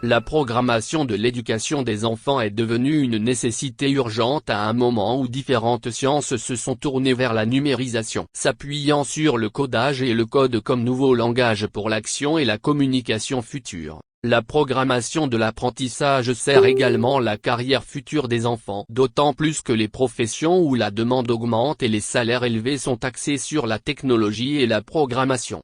La programmation de l'éducation des enfants est devenue une nécessité urgente à un moment où différentes sciences se sont tournées vers la numérisation. S'appuyant sur le codage et le code comme nouveau langage pour l'action et la communication future, la programmation de l'apprentissage sert également la carrière future des enfants. D'autant plus que les professions où la demande augmente et les salaires élevés sont axés sur la technologie et la programmation.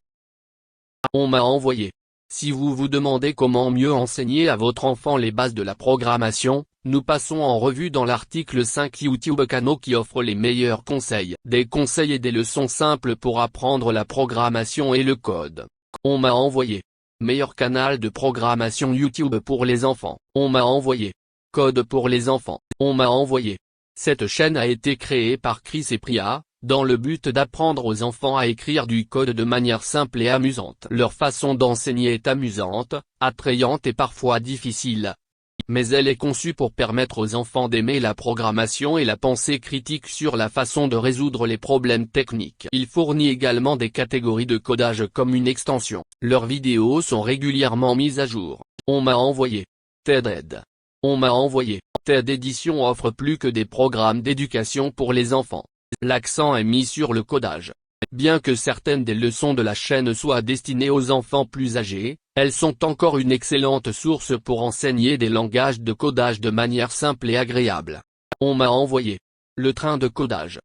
On m'a envoyé. Si vous vous demandez comment mieux enseigner à votre enfant les bases de la programmation, nous passons en revue dans l'article 5 YouTube canaux qui offrent les meilleurs conseils. Des conseils et des leçons simples pour apprendre la programmation et le code. On m'a envoyé. Meilleur canal de programmation YouTube pour les enfants. On m'a envoyé. Code pour les enfants. On m'a envoyé. Cette chaîne a été créée par Chris et Priya, dans le but d'apprendre aux enfants à écrire du code de manière simple et amusante. Leur façon d'enseigner est amusante, attrayante et parfois difficile. Mais elle est conçue pour permettre aux enfants d'aimer la programmation et la pensée critique sur la façon de résoudre les problèmes techniques. Il fournit également des catégories de codage comme une extension. Leurs vidéos sont régulièrement mises à jour. On m'a envoyé. TED. On m'a envoyé. TED Édition offre plus que des programmes d'éducation pour les enfants. L'accent est mis sur le codage. Bien que certaines des leçons de la chaîne soient destinées aux enfants plus âgés, elles sont encore une excellente source pour enseigner des langages de codage de manière simple et agréable. On m'a envoyé. Le train de codage.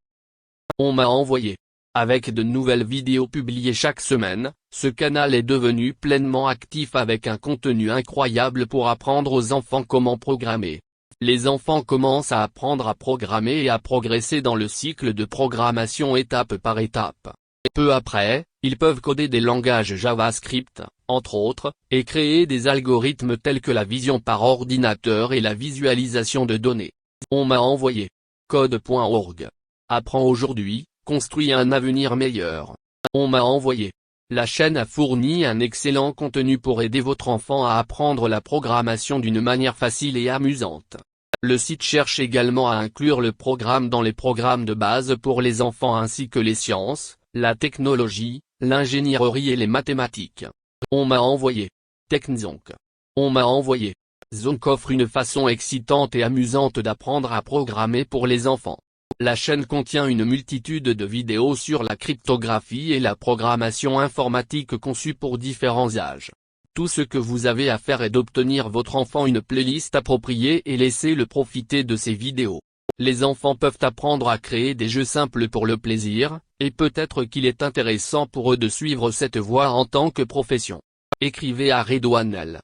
On m'a envoyé. Avec de nouvelles vidéos publiées chaque semaine, ce canal est devenu pleinement actif avec un contenu incroyable pour apprendre aux enfants comment programmer. Les enfants commencent à apprendre à programmer et à progresser dans le cycle de programmation étape par étape. Peu après, ils peuvent coder des langages JavaScript, entre autres, et créer des algorithmes tels que la vision par ordinateur et la visualisation de données. On m'a envoyé. Code.org. Apprends aujourd'hui, construis un avenir meilleur. On m'a envoyé. La chaîne a fourni un excellent contenu pour aider votre enfant à apprendre la programmation d'une manière facile et amusante. Le site cherche également à inclure le programme dans les programmes de base pour les enfants ainsi que les sciences, la technologie, l'ingénierie et les mathématiques. On m'a envoyé. TechZonk. On m'a envoyé. Zonk offre une façon excitante et amusante d'apprendre à programmer pour les enfants. La chaîne contient une multitude de vidéos sur la cryptographie et la programmation informatique conçues pour différents âges. Tout ce que vous avez à faire est d'obtenir votre enfant une playlist appropriée et laissez-le profiter de ces vidéos. Les enfants peuvent apprendre à créer des jeux simples pour le plaisir, et peut-être qu'il est intéressant pour eux de suivre cette voie en tant que profession. Écrivez à Redouane El.